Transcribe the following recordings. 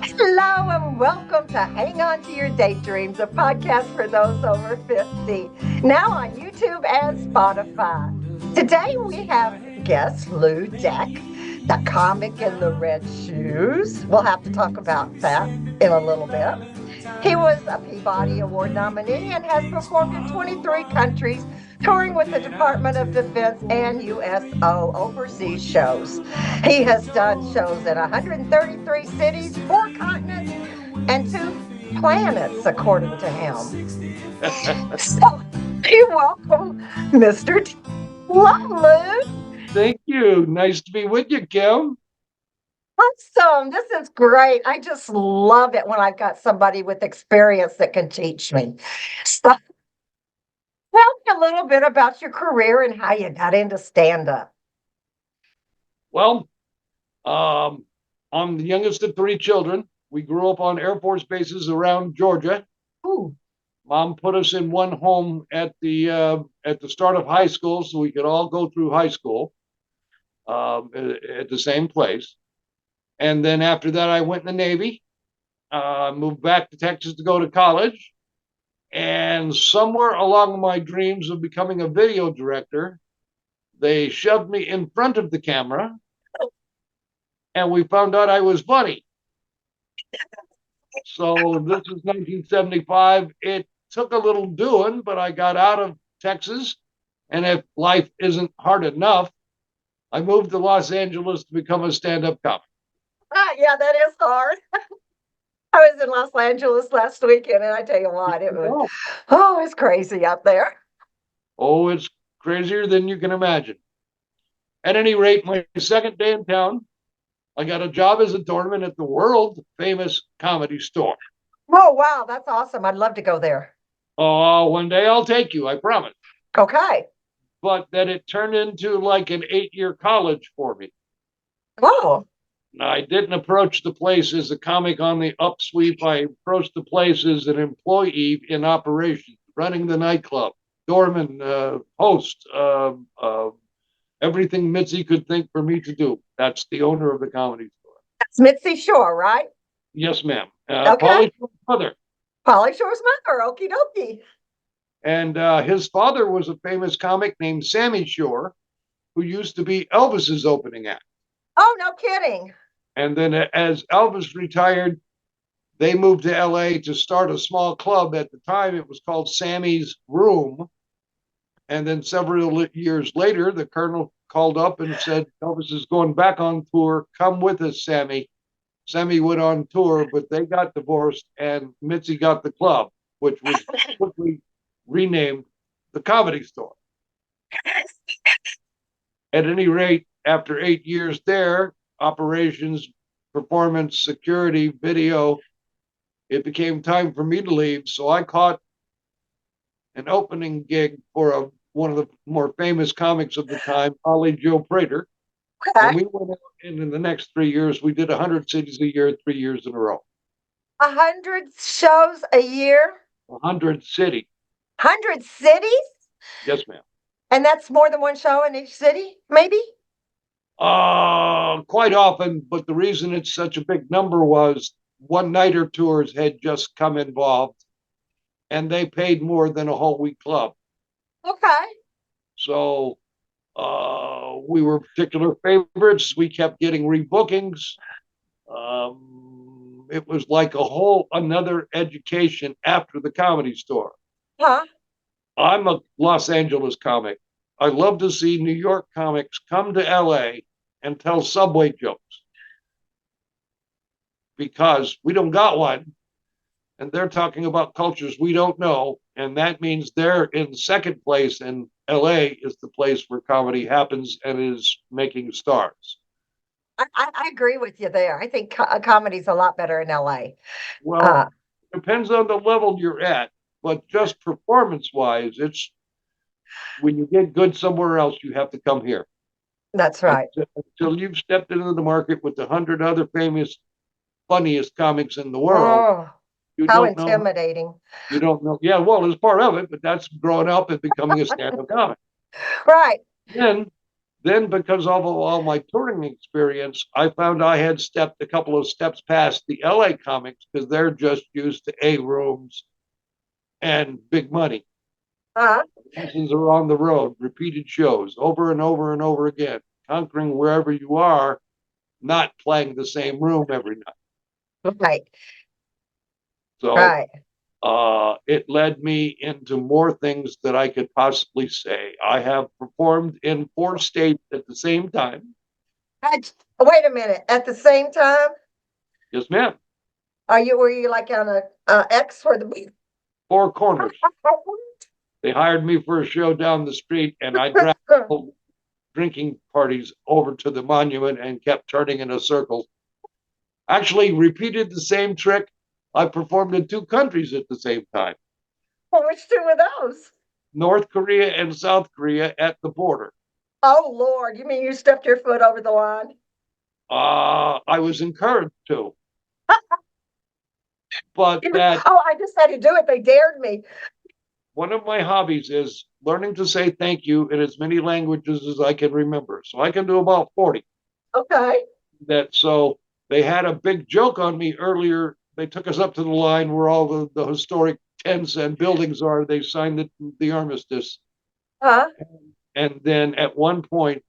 Hello and welcome to Hang On to Your Daydreams, a podcast for those over 50. Now on YouTube and Spotify. Today we have guest Lue Deck, the comic in the red shoes. We'll have to talk about that in a little bit. He was a Peabody Award nominee and has performed in 23 countries, touring with the Department of Defense and USO overseas shows. He has done shows in 133 cities, 4 continents, and 2 planets, according to him. So, you welcome, Mr. Lulu. Thank you. Nice to be with you, Kim. Awesome. This is great. I just love it when I've got somebody with experience that can teach me. So, tell me a little bit about your career and how you got into stand up. Well, I'm the youngest of 3 children. We grew up on Air Force bases around Georgia. Ooh. Mom put us in one home at the start of high school, so we could all go through high school at the same place. And then after that, I went in the Navy. Moved back to Texas to go to college. And somewhere along my dreams of becoming a video director, they shoved me in front of the camera, and we found out I was funny. So this is 1975. It took a little doing, but I got out of Texas. And if life isn't hard enough, I moved to Los Angeles to become a stand-up comic. Yeah, that is hard. I was in Los Angeles last weekend, and I tell you what, it's crazy out there. Oh, it's crazier than you can imagine. At any rate, my second day in town, I got a job as a doorman at the world famous Comedy Store. Oh, wow, that's awesome. I'd love to go there. Oh, one day I'll take you, I promise. Okay. But then it turned into like an 8-year college for me. Oh, I didn't approach the place as a comic on the upsweep. I approached the place as an employee in operations, running the nightclub, doorman, host, everything Mitzi could think for me to do. That's the owner of the Comedy Store. that's Mitzi Shore, right? Yes, ma'am. Okay. Pauly Shore's mother. Pauly Shore's mother. Okie dokie. And his father was a famous comic named Sammy Shore, who used to be Elvis's opening act. Oh, no kidding. And then as Elvis retired, they moved to LA to start a small club. At the time, it was called Sammy's Room. And then several years later, the colonel called up and said, Elvis is going back on tour. Come with us, Sammy. Sammy went on tour, but they got divorced, and Mitzi got the club, which was quickly renamed the Comedy Store. At any rate, after 8 years there, operations, performance, security, video, it became time for me to leave. So I caught an opening gig for one of the more famous comics of the time, Ollie Joe Prater. Okay. And we went out, and in the next 3 years, we did 100 cities a year, 3 years in a row. 100 shows a year? 100 cities. 100 cities? Yes, ma'am. And that's more than one show in each city, maybe? Quite often, but the reason it's such a big number was one-nighter tours had just come involved, and they paid more than a whole week club. Okay. So we were particular favorites. We kept getting rebookings. It was like a whole another education after the Comedy Store. Huh? I'm a Los Angeles comic. I love to see New York comics come to LA and tell subway jokes because we don't got one. And they're talking about cultures we don't know. And that means they're in second place, and LA is the place where comedy happens and is making stars. I agree with you there. I think comedy's a lot better in LA. Well, depends on the level you're at, but just performance wise, it's when you get good somewhere else, you have to come here. That's right. Until you've stepped into the market with 100 other famous, funniest comics in the world, Oh, you how don't know. intimidating. You don't know. Yeah, well, it's part of it, but that's growing up and becoming a stand-up comic. Right. Then, because of all my touring experience, I found I had stepped a couple of steps past the LA comics because they're just used to A rooms and big money. Uh-huh. Seasons are on the road, repeated shows over and over and over again, conquering wherever you are, not playing the same room every night. Right. So Right. it led me into more things that I could possibly say. I have performed in 4 states at the same time. Wait a minute. At the same time, Yes, ma'am. were you like on a X for the 4 corners. They hired me for a show down the street, and I dragged drinking parties over to the monument and kept turning in a circle. Actually, repeated the same trick. I performed in 2 countries at the same time. Well, which two of those? North Korea and South Korea at the border. Oh Lord, you mean you stepped your foot over the line? I was encouraged to, but that Oh, I just had to do it. They dared me. one of my hobbies is learning to say thank you in as many languages as I can remember. So I can do about 40. Okay. So they had a big joke on me earlier. They took us up to the line where all the historic tents and buildings are. They signed the armistice. Huh? And then at one point,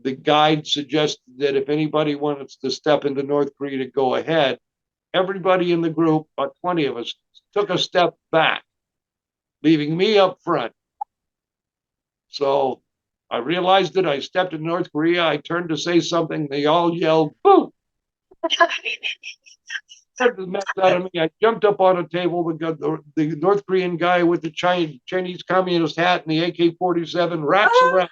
the guide suggested that if anybody wanted to step into North Korea to go ahead, everybody in the group, about 20 of us, took a step back, leaving me up front. So I realized it. I stepped in North Korea. I turned to say something. They all yelled, boo! The mess out of me. I jumped up on a table. The North Korean guy with the Chinese communist hat and the AK-47 wraps around.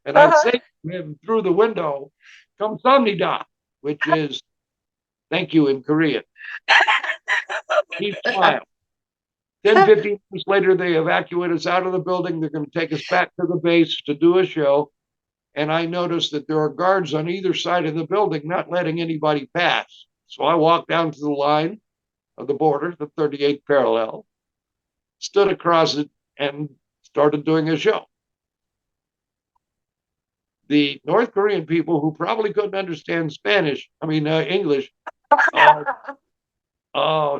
And I say to him through the window, "Kamsamnida," which is thank you in Korean. He smiled. 10, 15 minutes later, they evacuate us out of the building. They're going to take us back to the base to do a show. And I noticed that there are guards on either side of the building not letting anybody pass. So I walked down to the line of the border, the 38th parallel, stood across it, and started doing a show. The North Korean people, who probably couldn't understand English,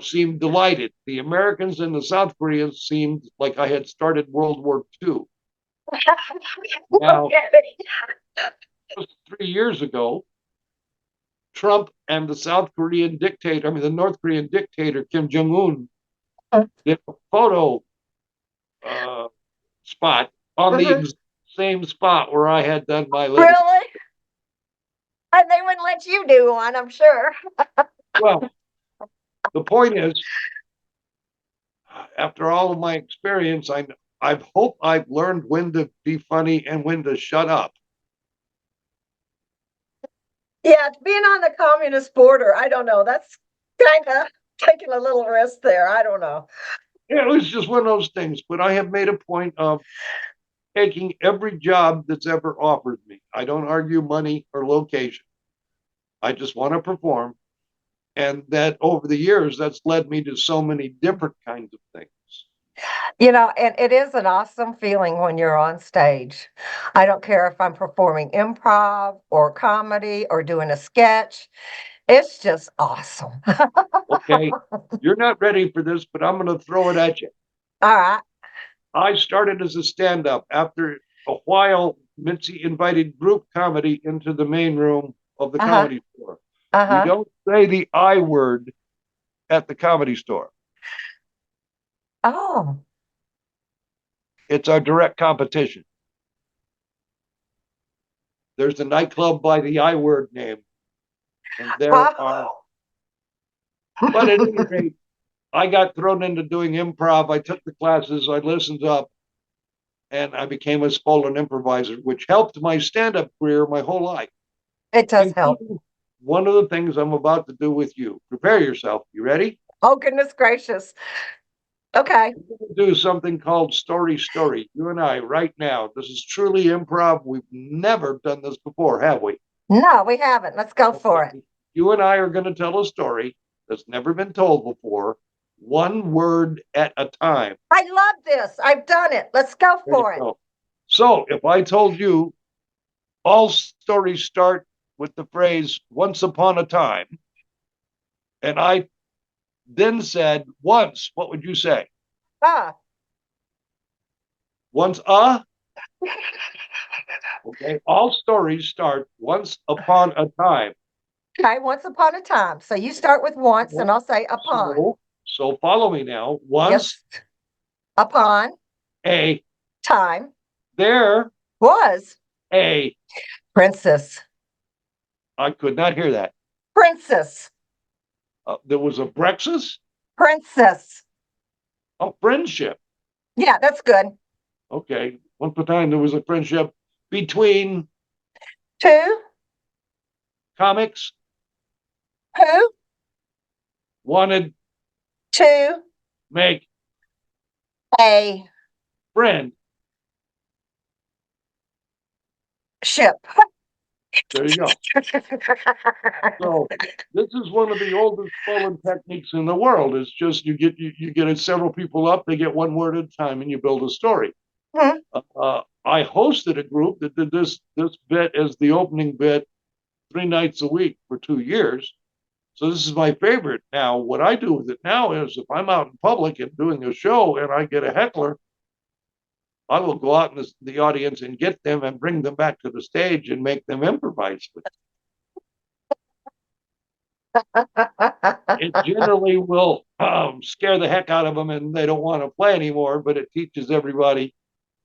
seemed delighted. The Americans and the South Koreans seemed like I had started World War II. Now, just 3 years ago, Trump and the the North Korean dictator, Kim Jong-un, did a photo spot on the same spot where I had done my latest. Really? And they wouldn't let you do one, I'm sure. Well, the point is, after all of my experience, I hope I've learned when to be funny and when to shut up. Yeah, being on the communist border, I don't know. That's kind of taking a little risk there. I don't know. Yeah, it was just one of those things. But I have made a point of taking every job that's ever offered me. I don't argue money or location. I just want to perform. And that over the years, that's led me to so many different kinds of things. And it is an awesome feeling when you're on stage. I don't care if I'm performing improv or comedy or doing a sketch. It's just awesome. Okay, you're not ready for this, but I'm going to throw it at you. All right. I started as a stand-up. After a while, Mitzi invited group comedy into the main room of the comedy store. We don't say the I word at the comedy store. Oh. It's our direct competition. There's a nightclub by the I word name. And there are. But at any rate, I got thrown into doing improv. I took the classes, I listened up, and I became a spoken improviser, which helped my stand-up career my whole life. It does help. One of the things I'm about to do with you. Prepare yourself. You ready? Oh, goodness gracious. Okay. We're going to do something called Story Story. You and I, right now. This is truly improv. We've never done this before, have we? No, we haven't. Let's go for it. You and I are going to tell a story that's never been told before, one word at a time. I love this. I've done it. Let's go for it. So if I told you all stories start with the phrase once upon a time, and I then said once, what would you say? Ah, Once okay. All stories start once upon a time. okay, once upon a time. So you start with once, and I'll say upon. So follow me now. Yes, Once upon a time there was a princess. I could not hear that. Princess. There was a Brexus, Princess. a friendship. Yeah, that's good. Okay. Once upon a time, there was a friendship between Two, comics, who, wanted, to, make, a friend. ship. There you go. So this is one of the oldest polling techniques in the world. It's just you get several people up, they get one word at a time, and you build a story. Hmm. I hosted a group that did this bit as the opening bit 3 nights a week for 2 years. So this is my favorite. Now, what I do with it now is if I'm out in public and doing a show and I get a heckler, I will go out in the audience and get them and bring them back to the stage and make them improvise with it. Generally will scare the heck out of them and they don't want to play anymore, but it teaches everybody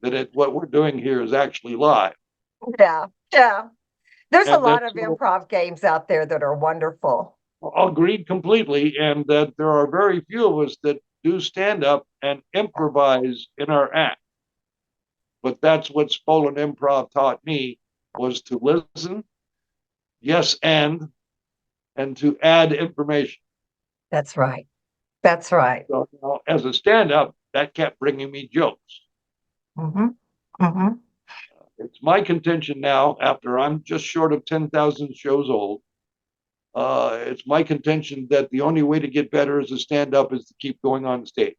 that what we're doing here is actually live. Yeah, yeah. There's a And lot that's of improv games out there that are wonderful. agreed completely. And that there are very few of us that do stand up and improvise in our act. But that's what Spolen Improv taught me was to listen, yes, and to add information. That's right. That's right. So as a stand-up, that kept bringing me jokes. Mm-hmm. Mm-hmm. It's my contention now, after I'm just short of 10,000 shows old, it's my contention that the only way to get better as a stand-up is to keep going on stage.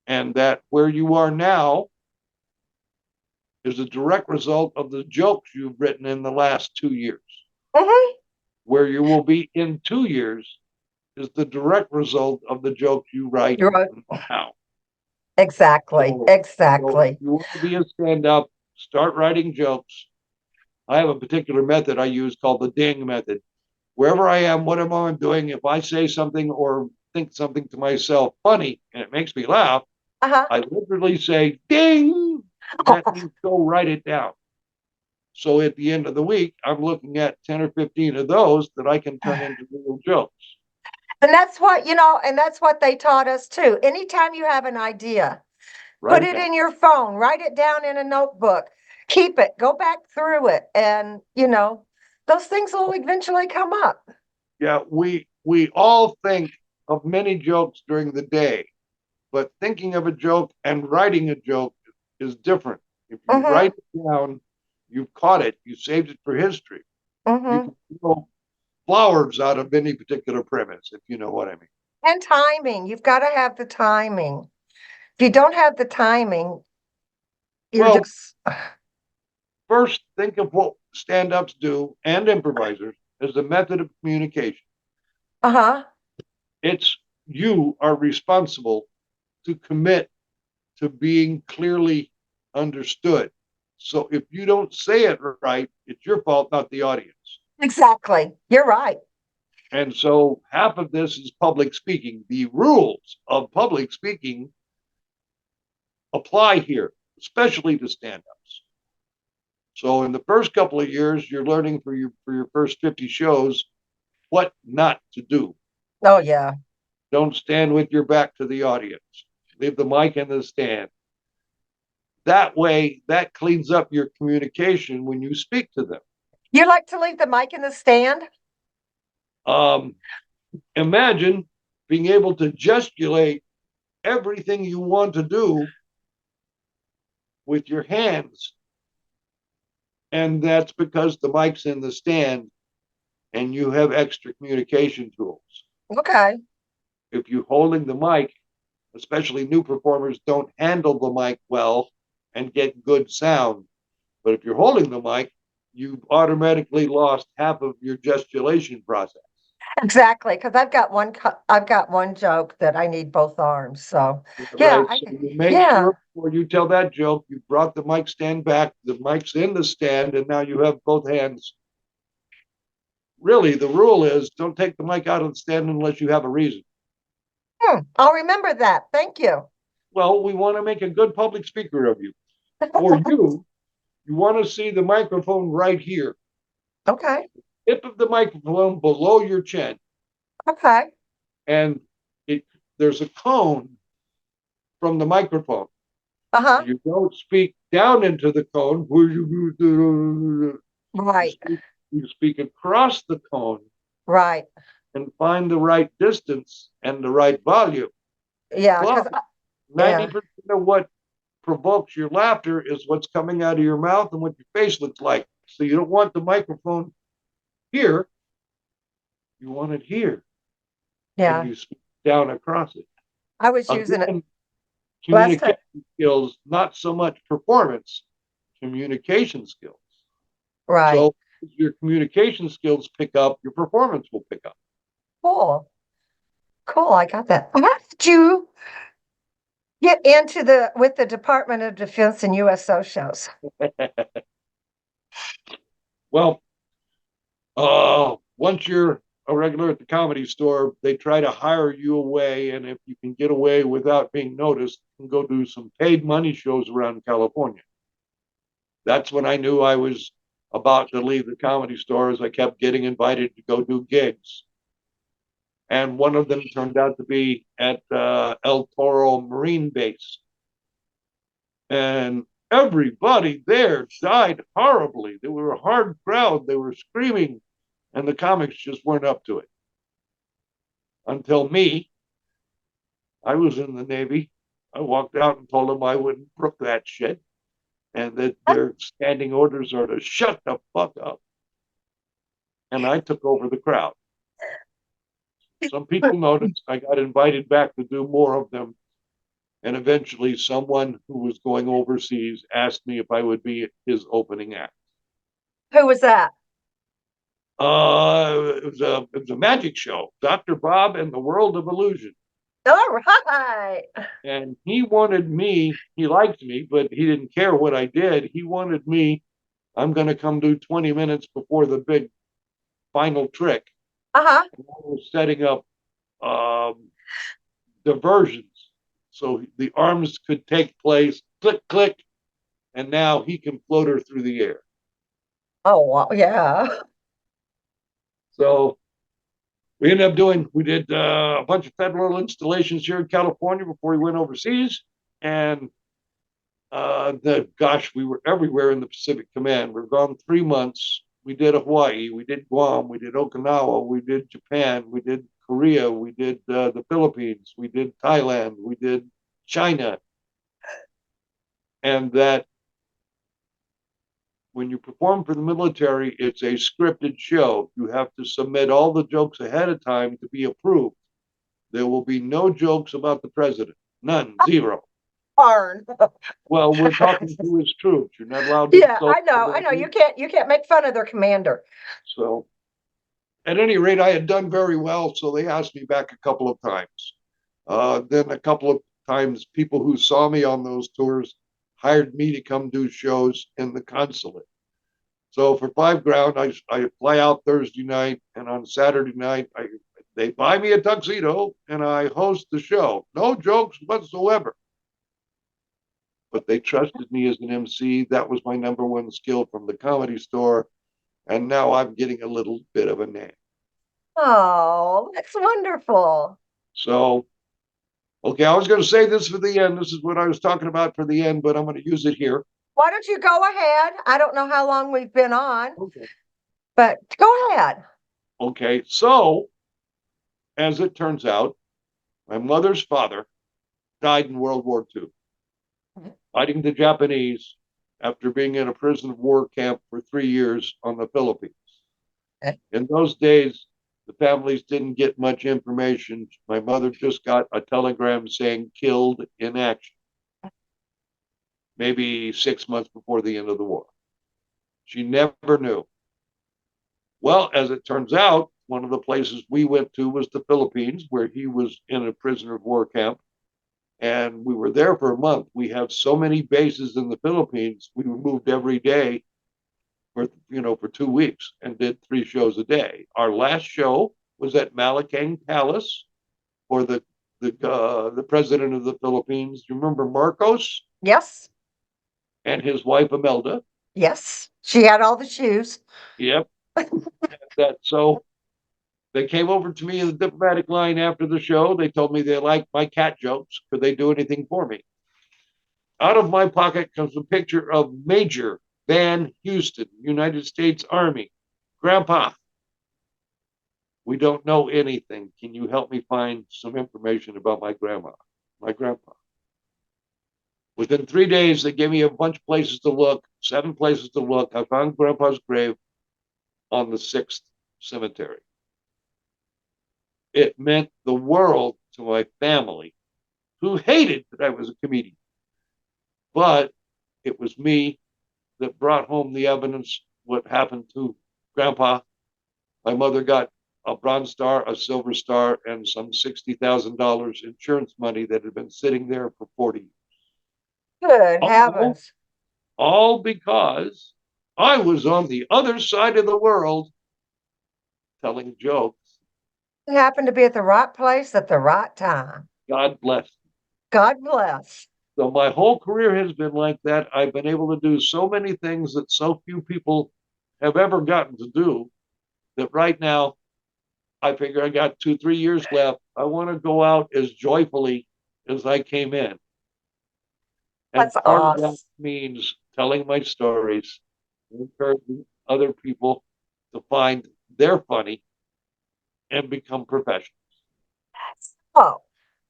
And that where you are now is a direct result of the jokes you've written in the last 2 years. Mm-hmm. Where you will be in 2 years is the direct result of the jokes you write You're right. now. Exactly. So, so if Exactly. you want to be a stand-up, start writing jokes. I have a particular method I use called the ding method. Wherever I am, whatever I'm doing, if I say something or think something to myself funny and it makes me laugh, Uh-huh. I literally say ding. That means go write it down. So at the end of the week, I'm looking at 10 or 15 of those that I can turn into little jokes. And that's what, and that's what they taught us too. Anytime you have an idea, Write put it it down. in your phone, write it down in a notebook, keep it, go back through it. And, those things will eventually come up. Yeah, we all think of many jokes during the day, but thinking of a joke and writing a joke is different. If you Mm-hmm. write it down, you've caught it, you saved it for history. You Mm-hmm. can grow flowers out of any particular premise, if you know what I mean. And timing. You've got to have the timing. If you don't have the timing, you're Well, just first, think of what stand ups do and improvisers as a method of communication. uh-huh. It's you are responsible to commit to being clearly understood. So if you don't say it right, it's your fault, not the audience. Exactly. You're right. And so half of this is public speaking. The rules of public speaking apply here, especially to stand ups. So in the first couple of years, you're learning for your first 50 shows what not to do. Oh yeah. Don't stand with your back to the audience. Leave the mic in the stand. That way, that cleans up your communication when you speak to them. You like to leave the mic in the stand? Um, Imagine being able to gesticulate everything you want to do with your hands. And that's because the mic's in the stand and you have extra communication tools. Okay. If you're holding the mic, especially new performers don't handle the mic well, and get good sound. But if you're holding the mic, you've automatically lost half of your gesticulation process. Exactly, because I've got one joke that I need both arms. So yeah, Right. So you make yeah, sure before you tell that joke, you brought the mic stand back, the mic's in the stand, and now you have both hands. Really, the rule is don't take the mic out of the stand unless you have a reason. I'll remember that. Thank you. Well, we want to make a good public speaker of you. For you want to see the microphone right here, Okay, tip of the microphone below your chin, okay, and it there's a cone from the microphone. uh-huh, You don't speak down into the cone. You right, speak, you speak across the cone right, and find the right distance and the right volume. yeah, But because yeah, 90% of what provokes your laughter is what's coming out of your mouth and what your face looks like. So you don't want the microphone here, you want it here, and yeah. you speak down across it. I was using it Again, last time. communication skills, not so much performance, communication skills. Right. So if your communication skills pick up, your performance will pick up. Cool. Cool. I got that. How did you get into the Department of Defense and USO shows? Well, once you're a regular at the comedy store, they try to hire you away, and if you can get away without being noticed, you can go do some paid money shows around California. That's when I knew I was about to leave the comedy store, as I kept getting invited to go do gigs. And one of them turned out to be at El Toro Marine Base. And everybody there died horribly. They were a hard crowd. They were screaming, and the comics just weren't up to it. Until me, I was in the Navy. I walked out and told them I wouldn't brook that shit, and that their standing orders are to shut the fuck up. And I took over the crowd. Some people noticed. I got invited back to do more of them. And eventually, someone who was going overseas asked me if I would be his opening act. Who was that? It was a magic show, Dr. Bob and the World of Illusion. All right. And he wanted me, he liked me, but he didn't care what I did. He wanted me, I'm going to come do 20 minutes before the big final trick. Uh-huh. And I was setting up um, diversions. So the arms could take place, click, click, and now he can float her through the air. Oh, wow. Yeah. So we did a bunch of federal installations here in California before we went overseas. And we were everywhere in the Pacific Command. We were gone 3 months. We did Hawaii, we did Guam, we did Okinawa, we did Japan, we did Korea, we did the Philippines, we did Thailand, we did China. And that when you perform for the military, it's a scripted show. You have to submit all the jokes ahead of time to be approved. There will be no jokes about the president. None, zero. Darn. Well, we're talking to his troops. You're not allowed to Yeah, insult I know. I know. them. You can't make fun of their commander. So, at any rate, I had done very well, so they asked me back a couple of times. Then a couple of times, people who saw me on those tours hired me to come do shows in the consulate. So for Five Ground, I fly out Thursday night, and on Saturday night, they buy me a tuxedo, and I host the show. No jokes whatsoever. But they trusted me as an MC. That was my number one skill from the comedy store. And now I'm getting a little bit of a name. Oh, that's wonderful. So, okay, I was going to say this for the end. This is what I was talking about for the end, but I'm going to use it here. Why don't you go ahead? I don't know how long we've been on, Okay. but go ahead. Okay, so as it turns out, my mother's father died in World War II, fighting the Japanese after being in a prison of war camp for 3 years on the Philippines. In those days, the families didn't get much information. My mother just got a telegram saying killed in action. maybe 6 months before the end of the war. She never knew. Well, as it turns out, one of the places we went to was the Philippines, where he was in a prisoner of war camp. And we were there for a month. We have so many bases in the Philippines. We moved every day for 2 weeks and did 3 shows a day. Our last show was at Malacang Palace for the president of the Philippines. Do you remember Marcos Yes. and his wife Imelda? Yes. She had all the shoes. Yep. So they came over to me in the diplomatic line after the show. They told me they liked my cat jokes. Could they do anything for me? Out of my pocket comes a picture of Major Van Houston, United States Army. Grandpa, we don't know anything. Can you help me find some information about my grandpa? Within 3 days, they gave me a bunch of places to look, 7 places to look. I found Grandpa's grave on the 6th cemetery. It meant the world to my family, who hated that I was a comedian. But it was me that brought home the evidence, what happened to Grandpa. My mother got a Bronze Star, a Silver Star, and some $60,000 insurance money that had been sitting there for 40 years. Good All, heavens. all because I was on the other side of the world telling jokes. You happened to be at the right place at the right time. God bless. God bless. So my whole career has been like that. I've been able to do so many things that so few people have ever gotten to do that right now I figure I got 2, 3 years left. I want to go out as joyfully as I came in. And That's part of that awesome. means telling my stories, encouraging other people to find they're funny and become professionals. Oh,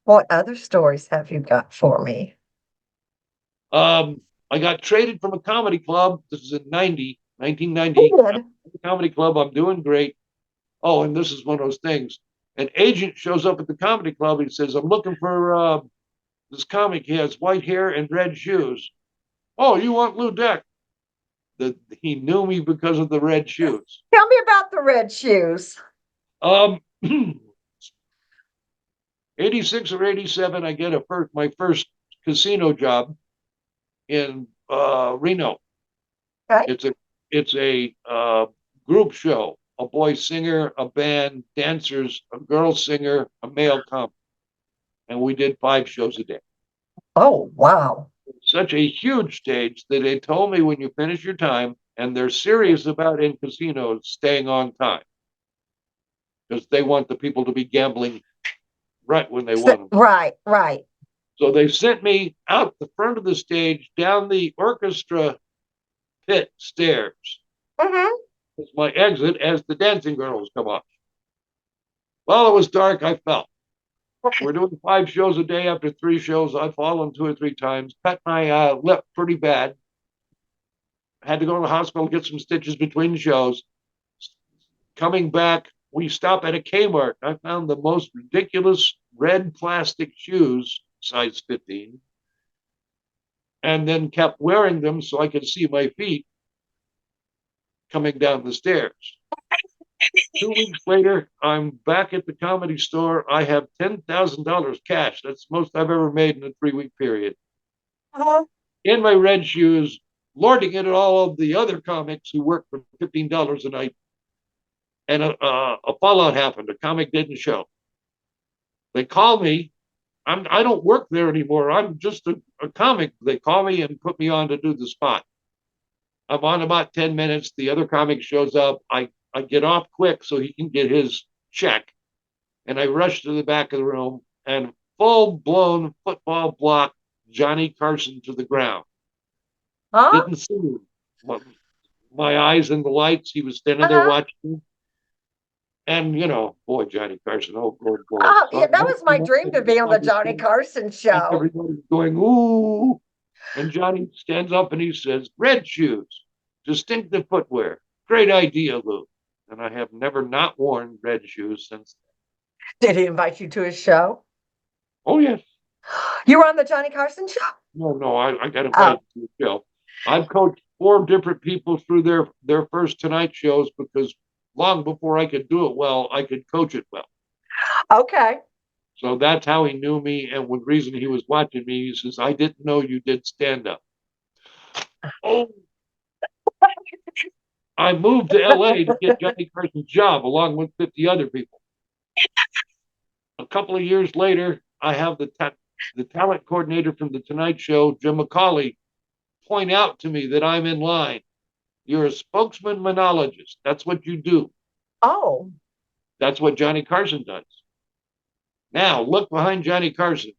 what other stories have you got for me? Um, I got traded from a comedy club. This is in 1990. I'm Good. at the comedy club. I'm doing great. Oh, and this is one of those things. An agent shows up at the comedy club. He says, I'm looking for this comic. He has white hair and red shoes. Oh, you want Lue Deck? He knew me because of the red shoes. Tell me about the red shoes. Um, 86 or 87, I get my first casino job in Reno. Okay. It's a group show. A boy singer, a band, dancers, a girl singer, a male comic, and we did 5 shows a day. Oh, wow. Such a huge stage that they told me when you finish your time, and they're serious about in casinos staying on time because they want the people to be gambling right when they want them. Right, right. So they sent me out the front of the stage down the orchestra pit stairs. Mm-hmm. It's my exit as the dancing girls come up. While it was dark, I fell. We're doing 5 shows a day. After 3 shows, I've fallen 2 or 3 times, cut my lip pretty bad. Had to go to the hospital, get some stitches between shows. Coming back, we stop at a Kmart. I found the most ridiculous red plastic shoes, size 15, and then kept wearing them so I could see my feet coming down the stairs. 2 weeks later, I'm back at the Comedy Store. I have $10,000 cash. That's the most I've ever made in a 3-week period. Uh-huh. In my red shoes, lording it at all of the other comics who work for $15 a night. And a fallout happened. A comic didn't show. They call me. I don't work there anymore. I'm just a comic. They call me and put me on to do the spot. I'm on about 10 minutes. The other comic shows up. I get off quick so he can get his check. And I rush to the back of the room and full blown football block Johnny Carson to the ground. Huh? Didn't see him. My eyes in the lights. He was standing there Uh-huh. watching me. And, boy, Johnny Carson, oh, Lord, boy. Oh, So yeah, that was my dream to be on the Johnny Carson and show. everybody's going, ooh. And Johnny stands up and he says, red shoes, distinctive footwear. Great idea, Lou. And I have never not worn red shoes since then. Did he invite you to his show? Oh, yes. You were on the Johnny Carson show? No, I got Oh, invited to the show. I've coached four different people through their first Tonight shows because long before I could do it well, I could coach it well. okay. So that's how he knew me. And the reason he was watching me, he says, I didn't know you did stand up. Oh, I moved to LA to get Johnny Carson's job along with 50 other people. A couple of years later, I have the talent coordinator from the Tonight Show, Jim McCauley, point out to me that I'm in line. You're a spokesman monologist. That's what you do. Oh, That's what Johnny Carson does. Now, look behind Johnny Carson.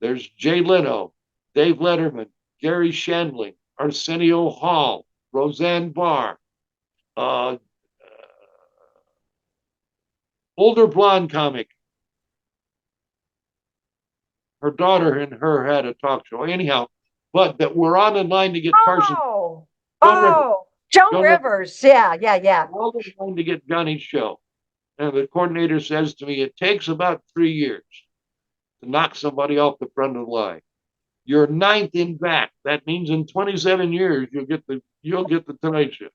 There's Jay Leno, Dave Letterman, Gary Shandling, Arsenio Hall, Roseanne Barr, uh, older blonde comic. Her daughter and her had a talk show. Anyhow, but that we're on in line to get Carson. oh, Joan Rivers. oh. Joan Joan Rivers. Rivers. Yeah, yeah, yeah. We're all in line to get Johnny's show. And the coordinator says to me, it takes about 3 years to knock somebody off the front of the line. You're ninth in back. That means in 27 years you'll get the Tonight Show.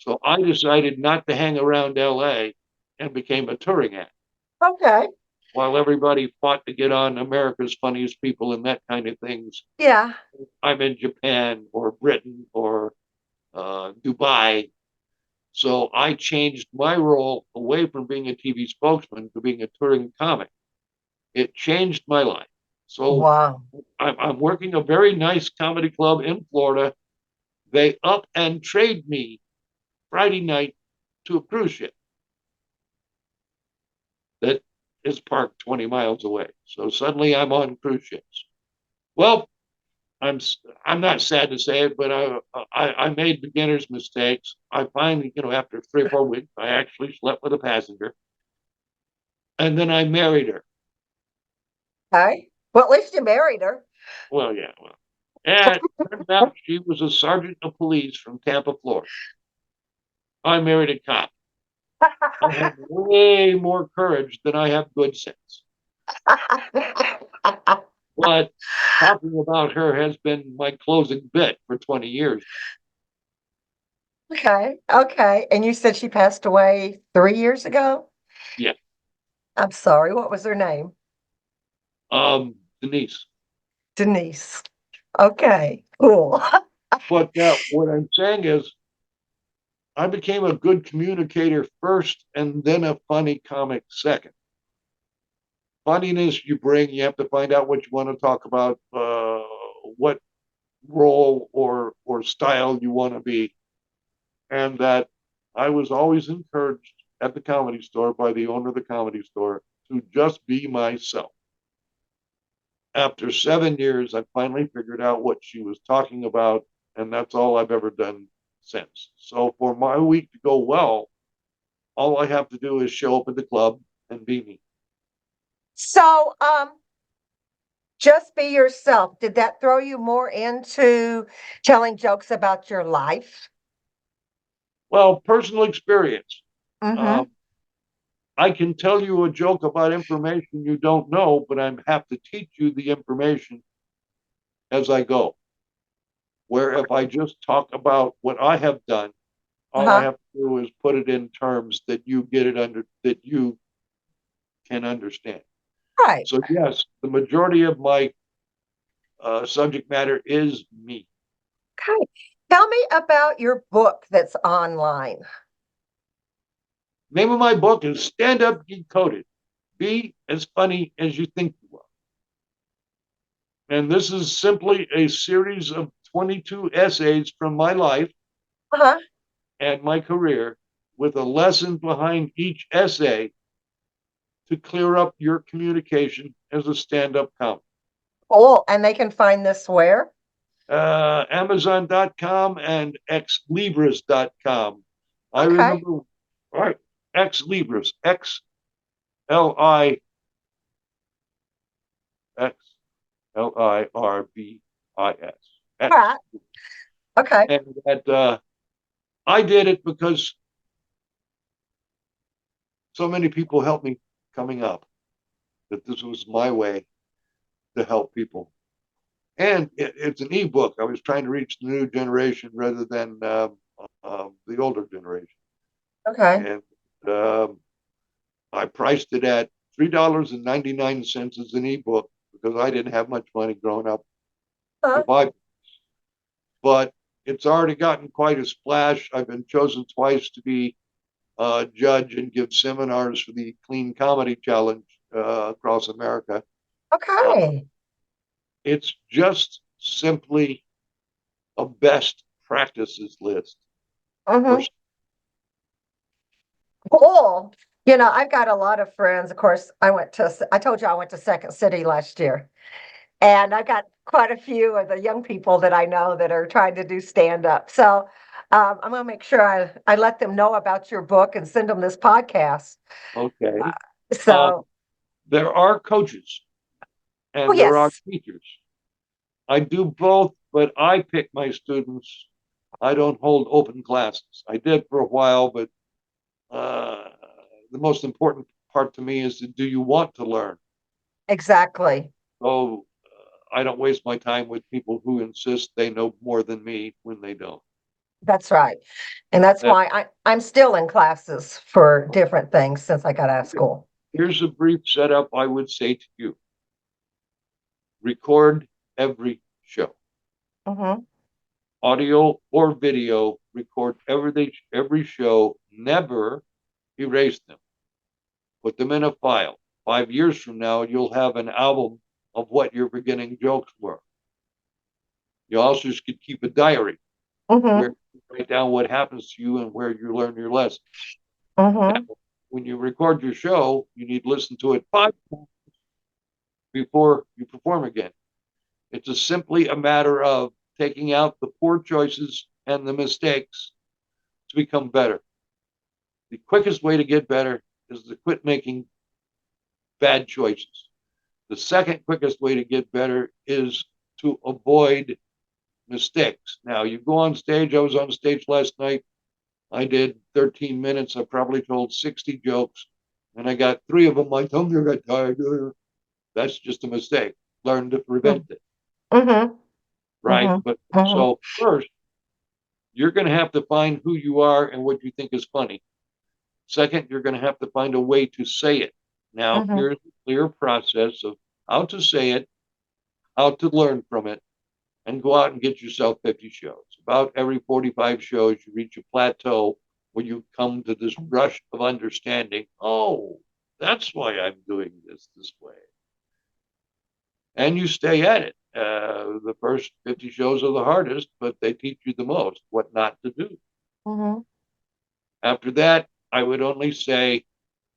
So I decided not to hang around LA and became a touring act. Okay. While everybody fought to get on America's Funniest People and that kind of things, Yeah. I'm in Japan or Britain or Dubai. So I changed my role away from being a TV spokesman to being a touring comic. It changed my life. So Wow. I'm working a very nice comedy club in Florida. They up and trade me Friday night to a cruise ship that is parked 20 miles away. So suddenly I'm on cruise ships. Well, I'm I'm not sad to say it, but I made beginner's mistakes. I finally, after 3 or 4 weeks, I actually slept with a passenger, and then I married her. Okay. Well, at least you married her. Well, yeah, well, and it turned out she was a sergeant of police from Tampa, Florida. I married a cop. I have way more courage than I have good sense. But talking about her has been my closing bit for 20 years. Okay. Okay. And you said she passed away 3 years ago? Yeah. I'm sorry. What was her name? Denise. Denise. Okay. Cool. But what I'm saying is, I became a good communicator first and then a funny comic second. Funniness you bring, you have to find out what you want to talk about, what role or style you want to be. And that I was always encouraged at the Comedy Store by the owner of the Comedy Store to just be myself. After 7 years, I finally figured out what she was talking about, and that's all I've ever done since. So for my week to go well, all I have to do is show up at the club and be me. So, just be yourself. Did that throw you more into telling jokes about your life? Well, personal experience. Mm-hmm. Um, I can tell you a joke about information you don't know, but I have to teach you the information as I go. Where if I just talk about what I have done, all I Uh-huh. have to do is put it in terms that you get it under, that you can understand. Right. So yes, the majority of my subject matter is me. Okay. Tell me about your book that's online. Name of my book is Stand Up Decoded. Be as funny as you think you are. And this is simply a series of 22 essays from my life Uh-huh. and my career with a lesson behind each essay to clear up your communication as a stand-up comic. Cool. And they can find this where? Amazon.com and xlibris.com. I Okay. remember, right, xlibris, XLIRBIS. All right. Okay. And that I did it because so many people helped me coming up that this was my way to help people. And it's an ebook. I was trying to reach the new generation rather than the older generation. Okay. And um, I priced it at $3.99 as an ebook because I didn't have much money growing up to Huh? buy. But it's already gotten quite a splash. I've been chosen twice to be a judge and give seminars for the Clean Comedy Challenge across America. Uh, Okay. it's just simply a best practices list for. Mm-hmm. Cool. I've got a lot of friends. Of course, I told you I went to Second City last year. And I've got quite a few of the young people that I know that are trying to do stand up. So I'm going to make sure I let them know about your book and send them this podcast. Uh, Okay. Um, so, there are coaches oh, and there are yes, teachers. I do both, but I pick my students. I don't hold open classes. I did for a while, but uh, the most important part to me is do you want to learn? exactly. So I don't waste my time with people who insist they know more than me when they don't. That's right. And that's That why I'm still in classes for different things since I got out of school. Here's a brief setup I would say to you: record every show, Hmm. audio or video. Record every show. Never erase them. Put them in a file. 5 years from now, you'll have an album of what your beginning jokes were. You also should keep a diary where Hmm. you write down what happens to you and where you learn your lessons. Hmm. Now, when you record your show, you need to listen to it 5 times before you perform again. It's simply a matter of taking out the poor choices and the mistakes to become better. The quickest way to get better is to quit making bad choices. The second quickest way to get better is to avoid mistakes. Now, you go on stage. I was on stage last night. I did 13 minutes. I probably told 60 jokes, and I got three of them. My tongue got tired. That's just a mistake. Learn to prevent it, Hmm. right? Hmm. But Hmm. so first, you're going to have to find who you are and what you think is funny. Second, you're going to have to find a way to say it. Now, Hmm. here's a clear process of how to say it, how to learn from it, and go out and get yourself 50 shows. About every 45 shows, you reach a plateau where you come to this rush of understanding. Oh, that's why I'm doing this way. And you stay at it. The first 50 shows are the hardest, but they teach you the most what not to do. Hmm. After that, I would only say,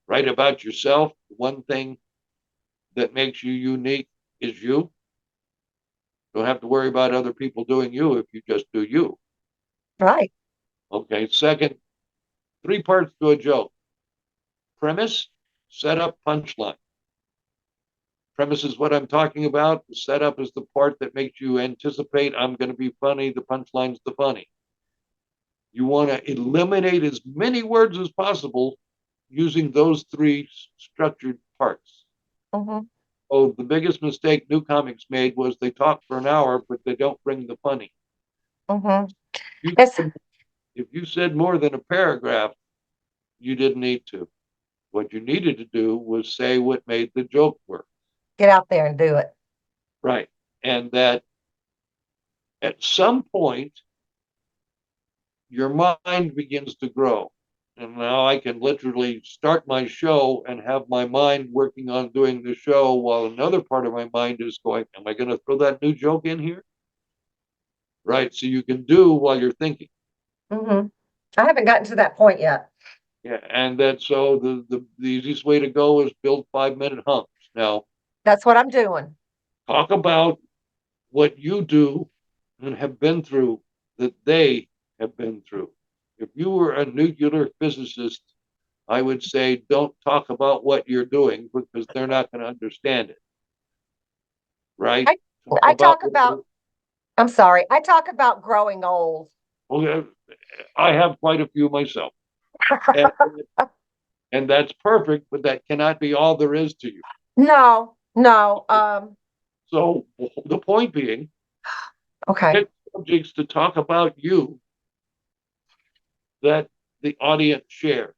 write about yourself. One thing that makes you unique is you. Don't have to worry about other people doing you if you just do you. Right. Okay. Second, three parts to a joke: premise, setup, punchline. Premise is what I'm talking about. The setup is the part that makes you anticipate I'm going to be funny. The punchline's the funny. You want to eliminate as many words as possible using those three structured parts. Hmm. Oh, the biggest mistake new comics made was they talk for an hour, but they don't bring the funny. Hmm. You It's If you said more than a paragraph, you didn't need to. What you needed to do was say what made the joke work. get out there and do it. Right. And that at some point, your mind begins to grow. And now I can literally start my show and have my mind working on doing the show while another part of my mind is going, am I going to throw that new joke in here? Right. So you can do while you're thinking. Hmm. I haven't gotten to that point yet. Yeah. And that so the easiest way to go is build 5 minute humps. Now, That's what I'm doing. talk about what you do and have been through that they have been through. If you were a nuclear physicist, I would say don't talk about what you're doing because they're not going to understand it, right? I Talk I about talk about I'm sorry. I talk about growing old. okay, I have quite a few myself, and, and that's perfect, but that cannot be all there is to you. No, no. So the point being, Okay. Pick subjects to talk about you that the audience shares.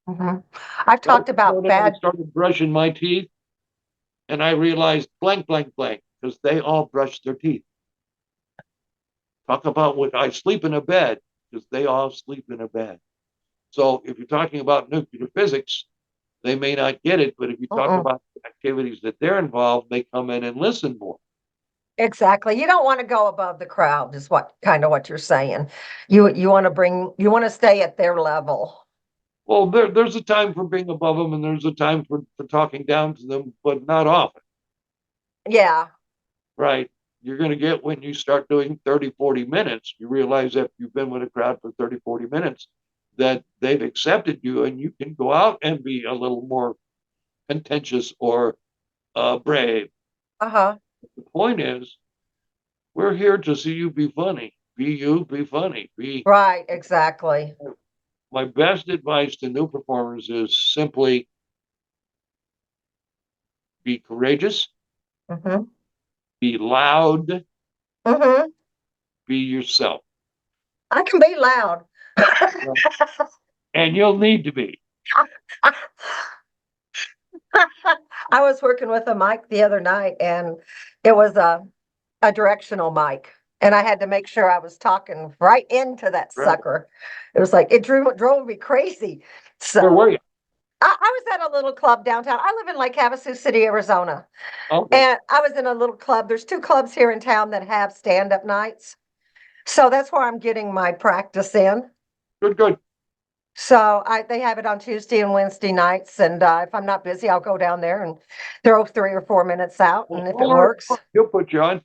hmm I've That talked was about when I bad. started brushing my teeth, and I realized blank, blank, blank, because they all brush their teeth. Talk about what I sleep in a bed, because they all sleep in a bed. So if you're talking about nuclear physics, they may not get it, but if you talk Mm-mm. about the activities that they're involved, they come in and listen more. Exactly. You don't want to go above the crowd, is what you're saying. You want to stay at their level. Well, there's a time for being above them, and there's a time for talking down to them, but not often, Yeah. right? You're going to get when you start doing 30, 40 minutes, you realize after you've been with a crowd for 30, 40 minutes that they've accepted you and you can go out and be a little more contentious or brave. Uh-huh. The point is, we're here to see you be funny. Be you, be funny. Be Right, exactly. My best advice to new performers is simply be courageous, Mm-hmm. be loud, Mm-hmm. be yourself. I can be loud. And you'll need to be. I was working with a mic the other night, and it was a directional mic. And I had to make sure I was talking right into that Right? sucker. It was like it drove me crazy. Where were So you? I was at a little club downtown. I live in Lake Havasu City, Arizona. Okay. And I was in a little club. There's two clubs here in town that have stand-up nights. So that's where I'm getting my practice in. Good, good. So they have it on Tuesday and Wednesday nights. And if I'm not busy, I'll go down there and throw 3 or 4 minutes out. Well, And if it holler at works, Bork. He'll put you on.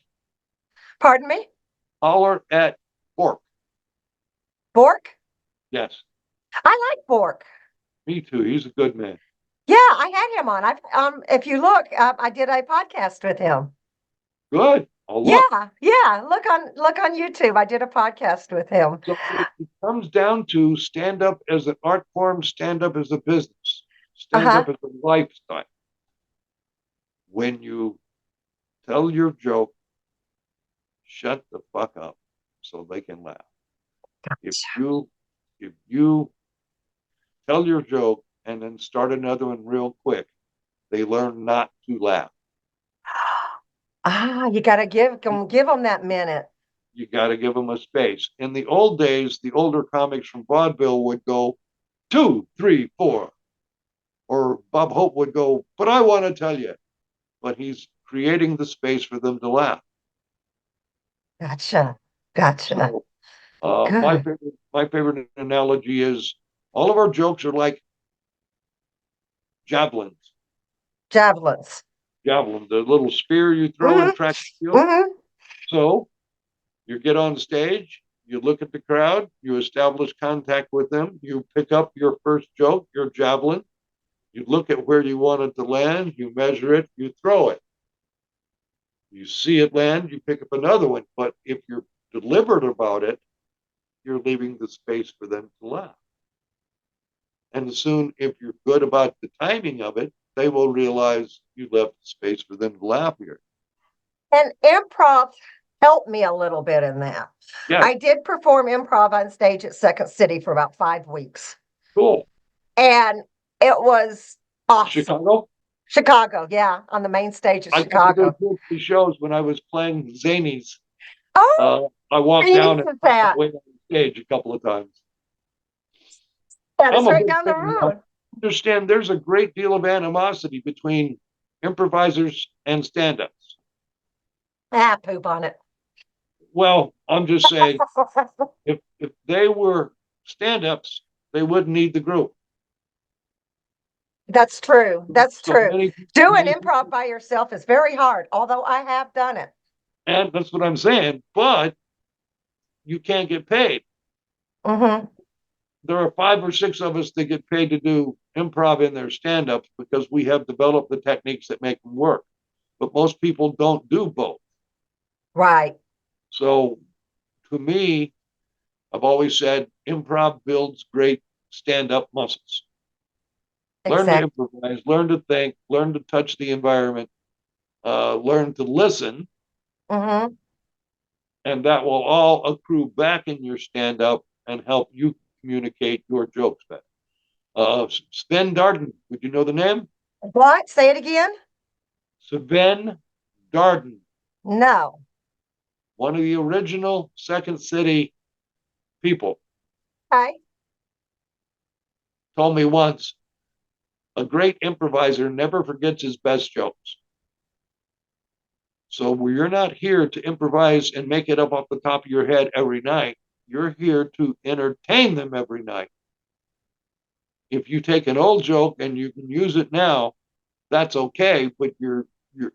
pardon me, Holler at Bork. Bork. Yes. I like Bork. Me too. He's a good man. Yeah, I had him on. If you look, I did a podcast with him. Good. I'll look. Yeah, yeah. Look on YouTube. I did a podcast with him. So it comes down to stand up as an art form, stand up as a business, stand Uh-huh. up as a lifestyle. When you tell your joke, shut the fuck up so they can laugh. If you tell your joke and then start another one real quick, they learn not to laugh. You got to give them that minute. You got to give them a space. In the old days, the older comics from vaudeville would go 2, 3, 4, or Bob Hope would go, but I want to tell you. But he's creating the space for them to laugh. Gotcha. Gotcha. So Good. my favorite analogy is all of our jokes are like javelins. Javelins. Javelin, the little spear you throw in Mm-hmm. track and field. Mm-hmm. So you get on stage, you look at the crowd, you establish contact with them, you pick up your first joke, your javelin, you look at where you want it to land, you measure it, you throw it. You see it land, you pick up another one. But if you're deliberate about it, you're leaving the space for them to laugh. And soon, if you're good about the timing of it, they will realize you left space for them to laugh here. And improv helped me a little bit in that. Yes, I did perform improv on stage at Second City for about 5 weeks, cool. and it was awesome. Chicago. Chicago, yeah, on the main stage at I got to go Chicago. to the shows when I was playing Zanies. Oh, I walked down and Jesus, that. went on stage a couple of times. That is I'm a right big down the fan. Now, road. understand there's a great deal of animosity between improvisers and stand-ups. Poop on it. Well, I'm just saying, if they were stand-ups, they wouldn't need the group. That's true. That's So true. many, Doing many improv people, by yourself is very hard, although I have done it. and that's what I'm saying. But you can't get paid. Mm-hmm. There are 5 or 6 of us that get paid to do improv in their stand-ups because we have developed the techniques that make them work. But most people don't do both. Right. So to me, I've always said improv builds great stand-up muscles. Learn to Exactly. improvise, learn to think, learn to touch the environment, learn to listen, Mm-hmm. and that will all accrue back in your stand up and help you communicate your jokes better. Sven Darden, would you know the name? What? Say it again? Sven Darden, No. one of the original Second City people, Okay. told me once a great improviser never forgets his best jokes. So you're not here to improvise and make it up off the top of your head every night. You're here to entertain them every night. If you take an old joke and you can use it now, that's okay. But your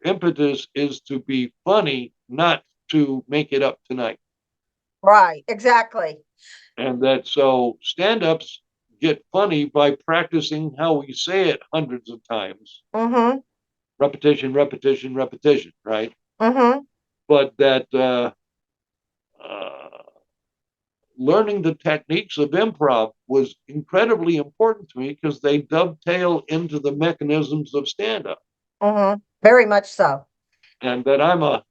impetus is to be funny, not to make it up tonight. Right. Exactly. And that so stand-ups get funny by practicing how we say it hundreds of times. Mm-hmm. Repetition, repetition, repetition, right? Mm-hmm. But that uh, learning the techniques of improv was incredibly important to me because they dovetail into the mechanisms of stand-up. Mm-hmm. Very much so. And that I'm a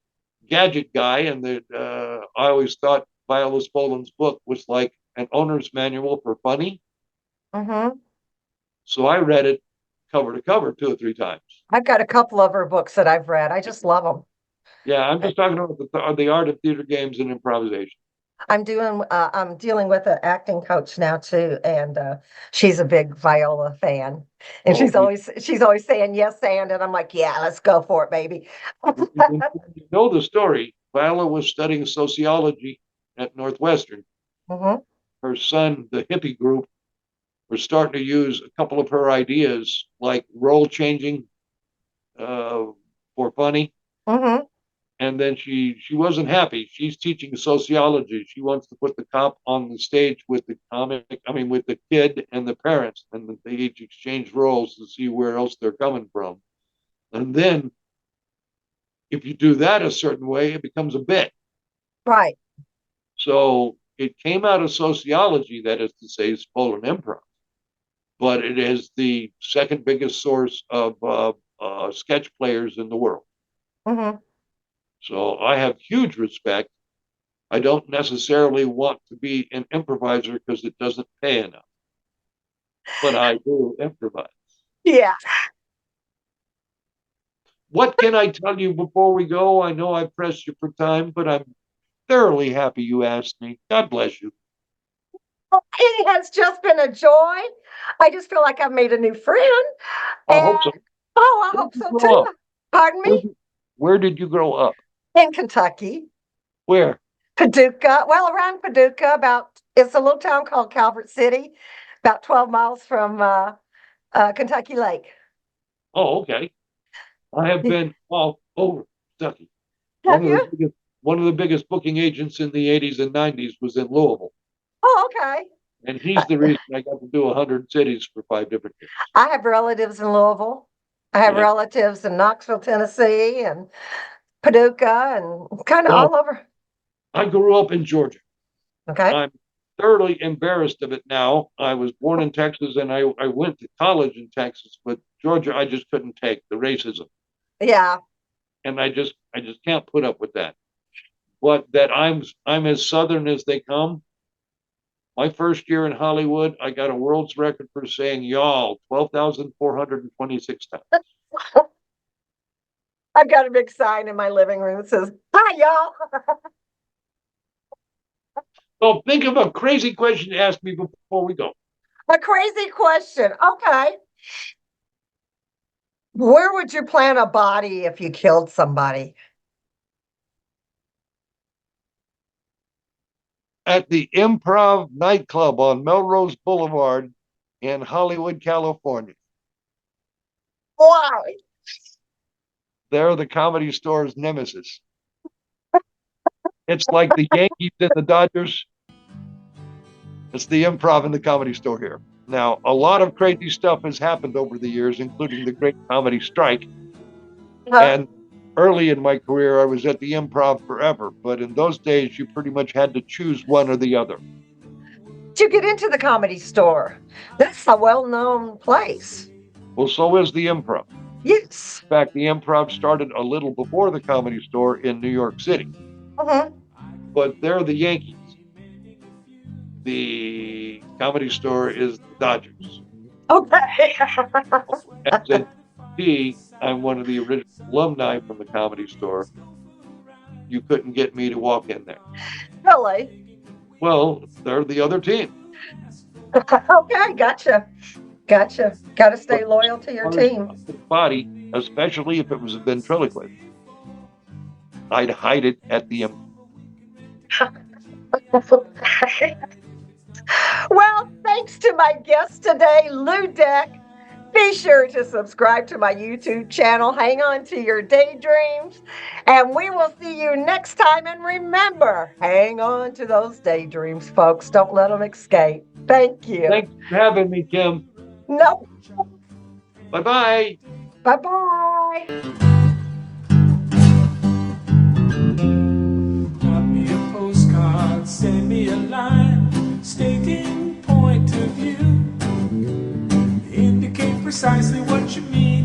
gadget guy, and that I always thought Viola Spolin's book was like an owner's manual for funny. Mm-hmm. So I read it cover to cover 2 or 3 times. I've got a couple of her books that I've read. I just love them. Yeah, I'm just talking about the art of theater games and improvisation. I'm dealing with an acting coach now too, and she's a big Viola fan, and Oh, she's always saying yes, and I'm like, yeah, let's go for it, baby. you know the story. Viola was studying sociology at Northwestern. Hmm. Her son, the hippie group, were starting to use a couple of her ideas, like role changing uh, for funny. Hmm. And then she wasn't happy. She's teaching sociology. She wants to put the cop on the stage with the comic. I mean, with the kid and the parents, and they each exchange roles to see where else they're coming from. And then, if you do that a certain way, it becomes a bit. Right. So it came out of sociology, that is to say, Spolin improv. But it is the second biggest source of sketch players in the world. Hmm. So I have huge respect. I don't necessarily want to be an improviser because it doesn't pay enough, but I do improvise. Yeah. What can I tell you before we go? I know I pressed you for time, but I'm thoroughly happy you asked me. God bless you. It has just been a joy. I just feel like I've made a new friend, I and hope so. oh, I Where hope did you so grow up? too. Pardon Where me? did, where did you grow up? In Kentucky, Where? Paducah. Well, around Paducah, about it's a little town called Calvert City, about 12 miles from Kentucky Lake. Oh, okay. I have been all over Kentucky. One Have of the you? biggest, one of the biggest booking agents in the 80s and 90s was in Louisville. Oh, okay. And he's the reason I got to do 100 cities for 5 different years. I have relatives in Louisville. I have Yeah. relatives in Knoxville, Tennessee, and Paducah, and kind of Well, all over. I grew up in Georgia. Okay. I'm thoroughly embarrassed of it now. I was born in Texas and I went to college in Texas, but Georgia I just couldn't take the racism. Yeah. And I just can't put up with that. But that I'm as southern as they come. My first year in Hollywood, I got a world's record for saying y'all 12,426 times. I've got a big sign in my living room that says, "Hi, y'all." So think of a crazy question to ask me before we go. A crazy question. Okay. Where would you plant a body if you killed somebody? At the Improv nightclub on Melrose Boulevard in Hollywood, California. Why? They're the Comedy Store's nemesis. It's like the Yankees and the Dodgers. It's the Improv and the Comedy Store here. Now, a lot of crazy stuff has happened over the years, including the Great Comedy Strike. Huh? And early in my career, I was at the Improv forever. But in those days, you pretty much had to choose one or the other. Did you get into the Comedy Store? That's a well-known place. Well, so is the Improv. Yes. In fact, the Improv started a little before the Comedy Store in New York City. Hmm. but they're the Yankees. The Comedy Store is the Dodgers. Okay. As in I'm one of the original alumni from the Comedy Store. You couldn't get me to walk in there. Really? Well, they're the other team. Okay, gotcha. Got to stay loyal to your team. Body, especially if it was a ventriloquist, I'd hide it at the. Well, thanks to my guest today, Lue Deck. Be sure to subscribe to my YouTube channel. Hang on to your daydreams. And we will see you next time. And remember, hang on to those daydreams, folks. Don't let them escape. Thank you. Thanks for having me, Kim. No. Bye-bye. Bye-bye. Drop me a postcard, send me a line, stating point of view. Indicate precisely what you mean.